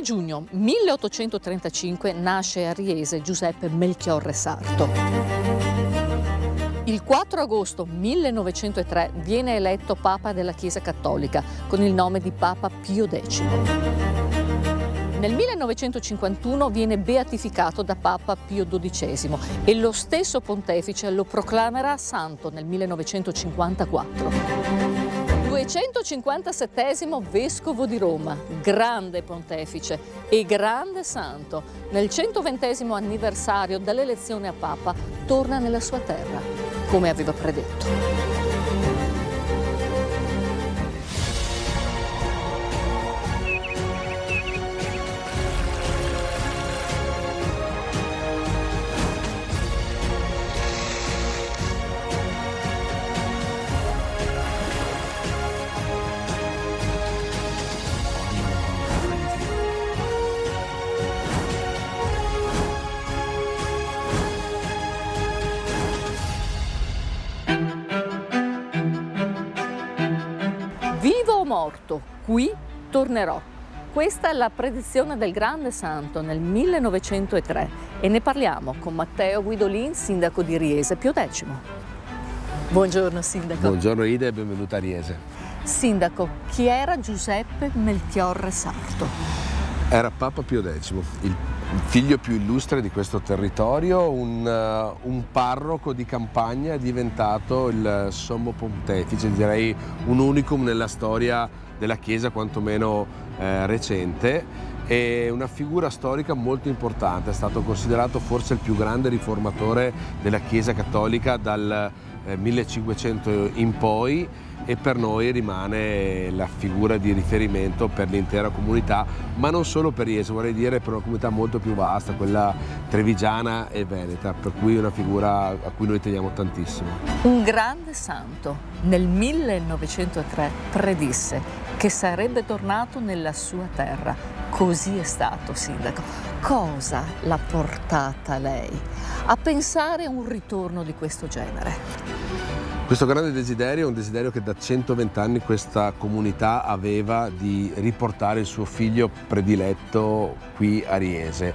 2 giugno 1835 nasce a Riese Giuseppe Melchiorre Sarto. Il 4 agosto 1903 viene eletto Papa della Chiesa Cattolica con il nome di Papa Pio X. Nel 1951 viene beatificato da Papa Pio XII e lo stesso pontefice lo proclamerà santo nel 1954. 257° vescovo di Roma, grande pontefice e grande santo. Nel 120° anniversario dall'elezione a Papa torna nella sua terra, come aveva predetto. Vivo o morto, qui tornerò. Questa è la predizione del grande santo nel 1903 e ne parliamo con Matteo Guidolin, sindaco di Riese Pio X. Buongiorno sindaco. Buongiorno Ida e benvenuta a Riese. Sindaco, chi era Giuseppe Melchiorre Sarto? Era Papa Pio X, il figlio più illustre di questo territorio, un parroco di campagna, è diventato il sommo pontefice, direi un unicum nella storia della Chiesa, quantomeno recente, e una figura storica molto importante. È stato considerato forse il più grande riformatore della Chiesa cattolica dal 1500 in poi, e per noi rimane la figura di riferimento per l'intera comunità, ma non solo per Riese, vorrei dire per una comunità molto più vasta, quella trevigiana e veneta, per cui è una figura a cui noi teniamo tantissimo. Un grande santo nel 1903 predisse che sarebbe tornato nella sua terra. Così è stato, sindaco. Cosa l'ha portata lei a pensare a un ritorno di questo genere? Questo grande desiderio è un desiderio che da 120 anni questa comunità aveva, di riportare il suo figlio prediletto qui a Riese.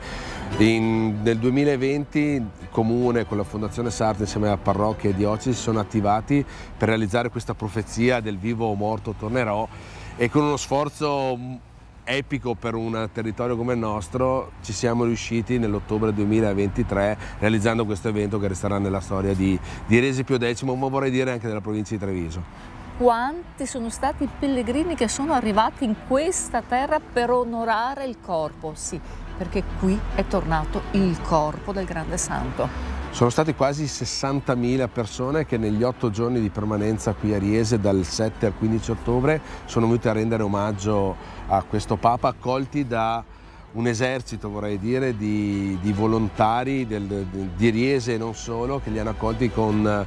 Nel 2020 il Comune con la Fondazione Sarto insieme a parrocchie e diocesi si sono attivati per realizzare questa profezia del vivo o morto tornerò, e con uno sforzo epico per un territorio come il nostro ci siamo riusciti nell'ottobre 2023 realizzando questo evento che resterà nella storia di Riese Pio X, ma vorrei dire anche della provincia di Treviso. Quanti sono stati i pellegrini che sono arrivati in questa terra per onorare il corpo? Sì, perché qui è tornato il corpo del grande santo. Sono stati quasi 60.000 persone che negli 8 giorni di permanenza qui a Riese, dal 7 al 15 ottobre, sono venute a rendere omaggio a questo Papa, accolti da un esercito, vorrei dire, di volontari di Riese e non solo, che li hanno accolti con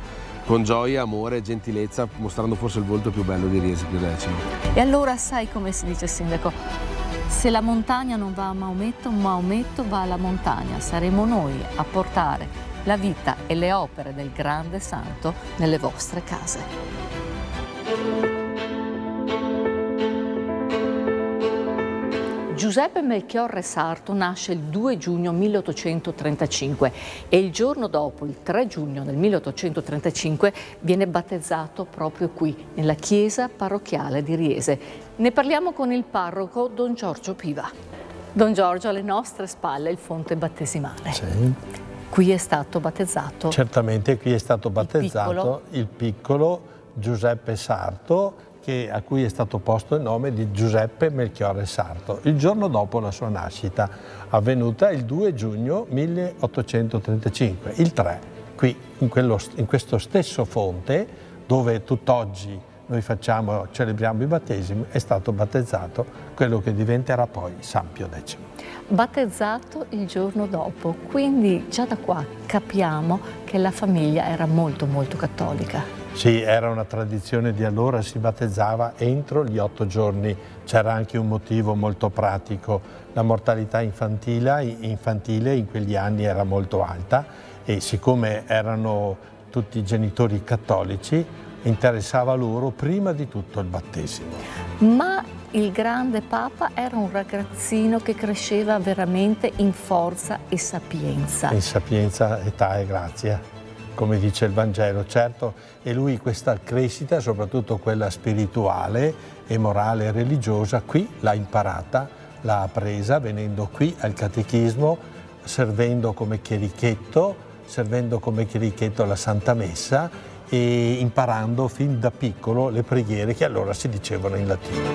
gioia, amore e gentilezza, mostrando forse il volto più bello di Riese Pio X. E allora sai come si dice, sindaco? Se la montagna non va a Maometto, Maometto va alla montagna. Saremo noi a portare la vita e le opere del grande santo nelle vostre case. Giuseppe Melchiorre Sarto nasce il 2 giugno 1835 e il giorno dopo, il 3 giugno del 1835, viene battezzato proprio qui, nella chiesa parrocchiale di Riese. Ne parliamo con il parroco Don Giorgio Piva. Don Giorgio, alle nostre spalle il fonte battesimale. Sì. Qui è stato battezzato? Certamente qui è stato battezzato il piccolo Giuseppe Sarto, a cui è stato posto il nome di Giuseppe Melchiorre Sarto, il giorno dopo la sua nascita, avvenuta il 2 giugno 1835, il 3, qui in questo stesso fonte dove tutt'oggi noi celebriamo i battesimi, è stato battezzato quello che diventerà poi San Pio X. Battezzato il giorno dopo, quindi già da qua capiamo che la famiglia era molto molto cattolica. Sì, era una tradizione di allora, si battezzava entro gli 8 giorni. C'era anche un motivo molto pratico: la mortalità infantile in quegli anni era molto alta e siccome erano tutti genitori cattolici, interessava loro prima di tutto il battesimo. Ma il grande Papa era un ragazzino che cresceva veramente in forza e sapienza. In sapienza, età e grazia, come dice il Vangelo, certo, e lui questa crescita, soprattutto quella spirituale e morale e religiosa, qui l'ha imparata, l'ha appresa venendo qui al catechismo, servendo come chierichetto la Santa Messa e imparando fin da piccolo le preghiere che allora si dicevano in latino.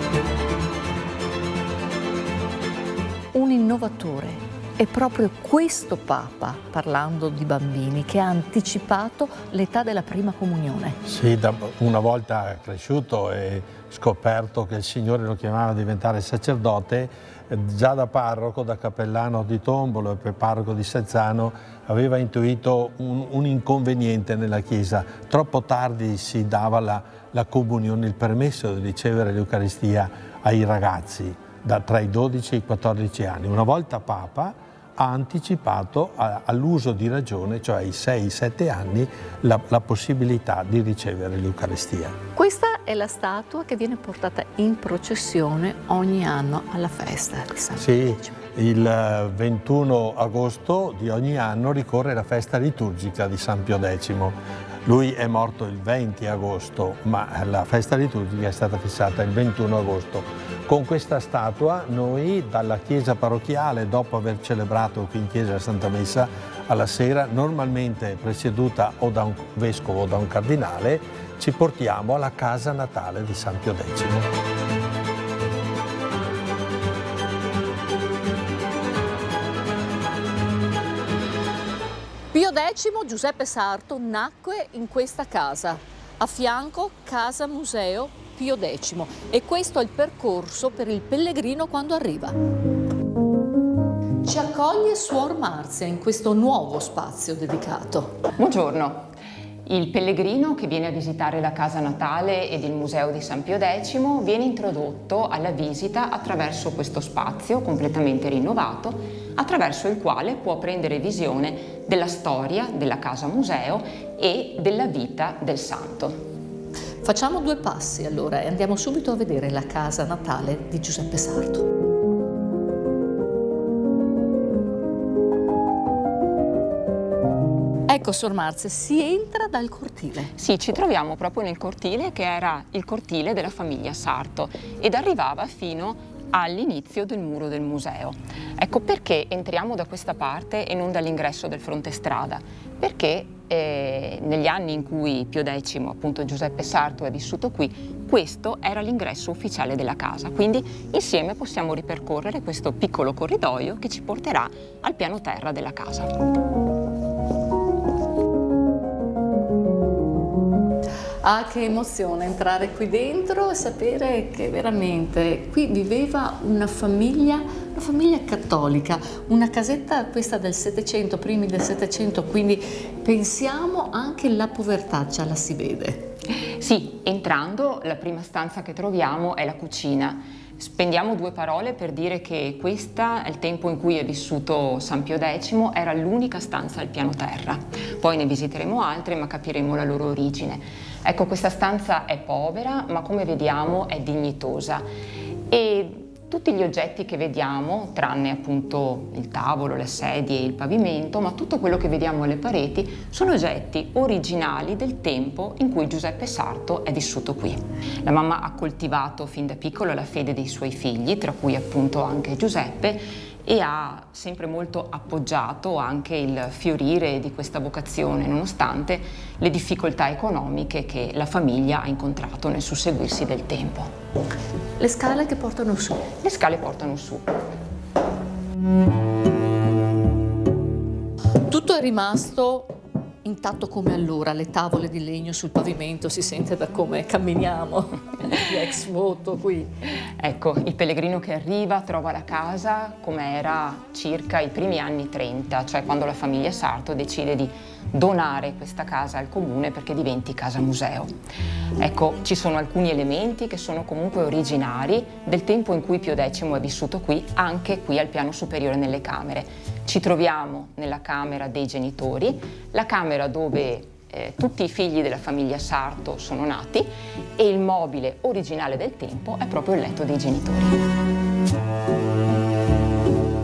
Un innovatore. È proprio questo Papa, parlando di bambini, che ha anticipato l'età della prima comunione. Sì, una volta cresciuto e scoperto che il Signore lo chiamava a diventare sacerdote, già da parroco, da cappellano di Tombolo e poi parroco di Sezzano, aveva intuito un inconveniente nella Chiesa. Troppo tardi si dava la comunione, il permesso di ricevere l'Eucaristia ai ragazzi tra i 12 e i 14 anni. Una volta Papa ha anticipato all'uso di ragione, cioè ai 6-7 anni, la possibilità di ricevere l'Eucaristia. Questa è la statua che viene portata in processione ogni anno alla festa di San Pio X. Sì, il 21 agosto di ogni anno ricorre la festa liturgica di San Pio X. Lui è morto il 20 agosto, ma la festa liturgica è stata fissata il 21 agosto. Con questa statua noi dalla chiesa parrocchiale, dopo aver celebrato qui in chiesa la Santa Messa, alla sera, normalmente presieduta o da un vescovo o da un cardinale, ci portiamo alla casa natale di San Pio X. Pio X, Giuseppe Sarto, nacque in questa casa, a fianco casa museo Pio X, e questo è il percorso per il pellegrino quando arriva. Ci accoglie Suor Marzia in questo nuovo spazio dedicato. Buongiorno. Il pellegrino che viene a visitare la casa natale ed il museo di San Pio X viene introdotto alla visita attraverso questo spazio completamente rinnovato, attraverso il quale può prendere visione della storia della casa museo e della vita del santo. Facciamo due passi allora e andiamo subito a vedere la casa natale di Giuseppe Sarto. Ecco, Suor Marzia, si entra dal cortile. Sì, ci troviamo proprio nel cortile che era il cortile della famiglia Sarto ed arrivava fino all'inizio del muro del museo. Ecco perché entriamo da questa parte e non dall'ingresso del fronte strada, perché negli anni in cui Pio X, appunto Giuseppe Sarto, è vissuto qui, questo era l'ingresso ufficiale della casa, quindi insieme possiamo ripercorrere questo piccolo corridoio che ci porterà al piano terra della casa. Ah, che emozione entrare qui dentro e sapere che veramente qui viveva una famiglia cattolica, una casetta questa del Settecento, primi del Settecento, quindi pensiamo anche alla povertà, già la si vede. Sì, entrando la prima stanza che troviamo è la cucina. Spendiamo due parole per dire che questa, al tempo in cui è vissuto San Pio X, era l'unica stanza al piano terra. Poi ne visiteremo altre, ma capiremo la loro origine. Ecco, questa stanza è povera, ma come vediamo è dignitosa. E tutti gli oggetti che vediamo, tranne appunto il tavolo, le sedie e il pavimento, ma tutto quello che vediamo alle pareti, sono oggetti originali del tempo in cui Giuseppe Sarto è vissuto qui. La mamma ha coltivato fin da piccolo la fede dei suoi figli, tra cui appunto anche Giuseppe, e ha sempre molto appoggiato anche il fiorire di questa vocazione, nonostante le difficoltà economiche che la famiglia ha incontrato nel susseguirsi del tempo. Le scale che portano su. Le scale portano su. Tutto è rimasto intatto come allora, le tavole di legno sul pavimento, si sente da come camminiamo, di ex voto qui. Ecco, il pellegrino che arriva trova la casa come era circa i primi anni 30, cioè quando la famiglia Sarto decide di donare questa casa al comune perché diventi casa museo. Ecco, ci sono alcuni elementi che sono comunque originari del tempo in cui Pio X è vissuto qui, anche qui al piano superiore nelle camere. Ci troviamo nella camera dei genitori, la camera dove tutti i figli della famiglia Sarto sono nati e il mobile originale del tempo è proprio il letto dei genitori.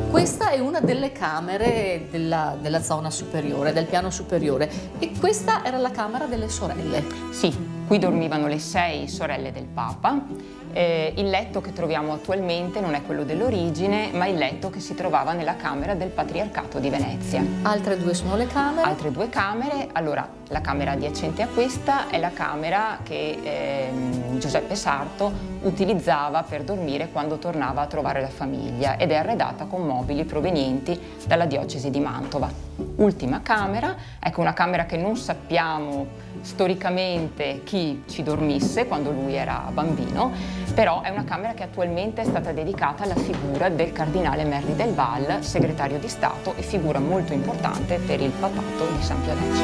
Questa è una delle camere della zona superiore, del piano superiore, e questa era la camera delle sorelle. Sì, qui dormivano le 6 sorelle del Papa. Il letto che troviamo attualmente non è quello dell'origine, ma il letto che si trovava nella camera del Patriarcato di Venezia. Altre 2 sono le camere. Altre 2 camere. Allora, la camera adiacente a questa è la camera che Giuseppe Sarto utilizzava per dormire quando tornava a trovare la famiglia ed è arredata con mobili provenienti dalla diocesi di Mantova. Ultima camera, ecco una camera che non sappiamo storicamente chi ci dormisse quando lui era bambino, però è una camera che attualmente è stata dedicata alla figura del cardinale Merli del Val, segretario di Stato e figura molto importante per il papato di San Pio X.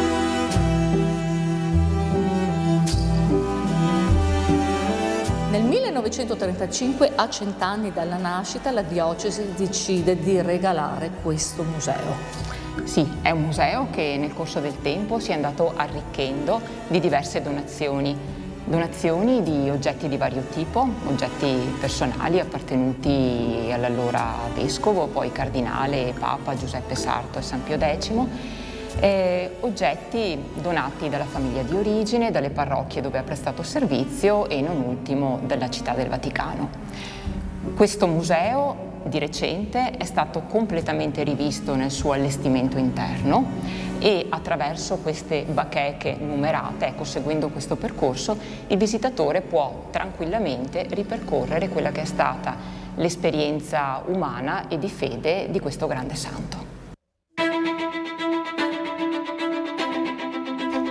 Nel 1935, a 100 anni dalla nascita, la diocesi decide di regalare questo museo. Sì, è un museo che nel corso del tempo si è andato arricchendo di diverse donazioni di oggetti di vario tipo, oggetti personali appartenuti all'allora vescovo, poi cardinale e papa Giuseppe Sarto e San Pio X, oggetti donati dalla famiglia di origine, dalle parrocchie dove ha prestato servizio e non ultimo dalla città del Vaticano. Questo museo di recente è stato completamente rivisto nel suo allestimento interno e attraverso queste bacheche numerate, ecco, seguendo questo percorso, il visitatore può tranquillamente ripercorrere quella che è stata l'esperienza umana e di fede di questo grande santo.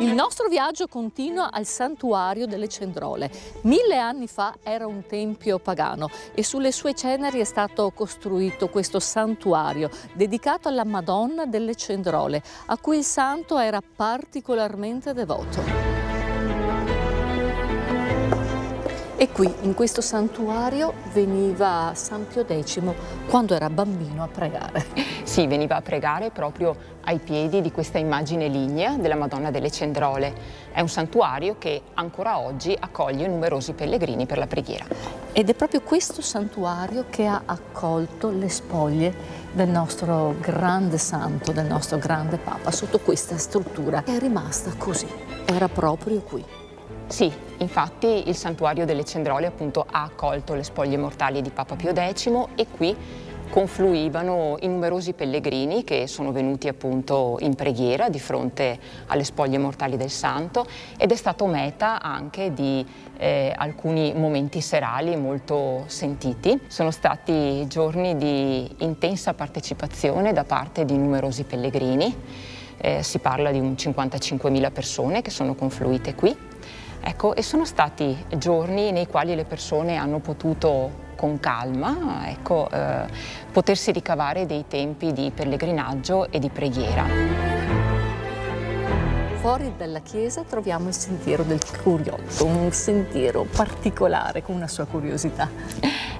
Il nostro viaggio continua al santuario delle Cendrole. 1000 anni fa era un tempio pagano e sulle sue ceneri è stato costruito questo santuario dedicato alla Madonna delle Cendrole, a cui il santo era particolarmente devoto. E qui, in questo santuario, veniva San Pio X quando era bambino a pregare. Sì, veniva a pregare proprio ai piedi di questa immagine lignea della Madonna delle Cendrole. È un santuario che ancora oggi accoglie numerosi pellegrini per la preghiera. Ed è proprio questo santuario che ha accolto le spoglie del nostro grande santo, del nostro grande Papa, sotto questa struttura. È rimasta così, era proprio qui. Sì, infatti il santuario delle Cendrole appunto ha accolto le spoglie mortali di Papa Pio X e qui confluivano i numerosi pellegrini che sono venuti appunto in preghiera di fronte alle spoglie mortali del santo ed è stato meta anche di alcuni momenti serali molto sentiti. Sono stati giorni di intensa partecipazione da parte di numerosi pellegrini, si parla di un 55.000 persone che sono confluite qui. Ecco, e sono stati giorni nei quali le persone hanno potuto con calma, ecco, potersi ricavare dei tempi di pellegrinaggio e di preghiera. Fuori dalla chiesa troviamo il sentiero del Curiotto, un sentiero particolare con una sua curiosità.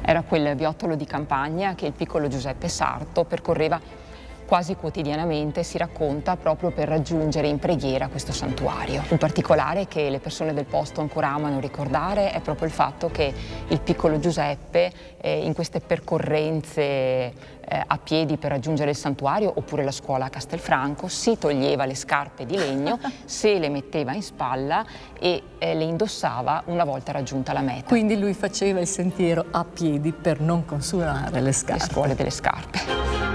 Era quel viottolo di campagna che il piccolo Giuseppe Sarto percorreva quasi quotidianamente, si racconta, proprio per raggiungere in preghiera questo santuario. Un particolare che le persone del posto ancora amano ricordare è proprio il fatto che il piccolo Giuseppe in queste percorrenze a piedi per raggiungere il santuario oppure la scuola a Castelfranco si toglieva le scarpe di legno, se le metteva in spalla e le indossava una volta raggiunta la meta. Quindi lui faceva il sentiero a piedi per non consumare le scarpe. Le scuole delle scarpe.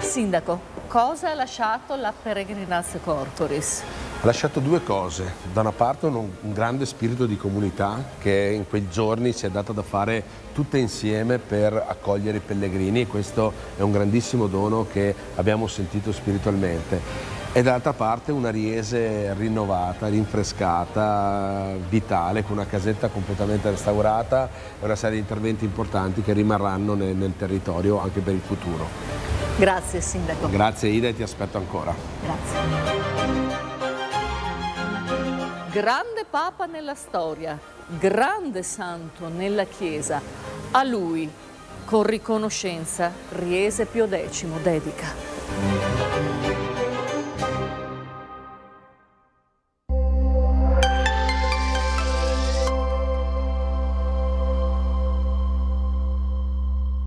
Sindaco, cosa ha lasciato la Peregrinatio Corporis? Ha lasciato 2 cose. Da una parte un grande spirito di comunità che in quei giorni si è data da fare tutte insieme per accogliere i pellegrini e questo è un grandissimo dono che abbiamo sentito spiritualmente. E dall'altra parte una Riese rinnovata, rinfrescata, vitale, con una casetta completamente restaurata e una serie di interventi importanti che rimarranno nel territorio anche per il futuro. Grazie Sindaco. Grazie Ida e ti aspetto ancora. Grazie. Grande Papa nella storia, grande santo nella Chiesa. A lui, con riconoscenza, Riese Pio X dedica Sarto.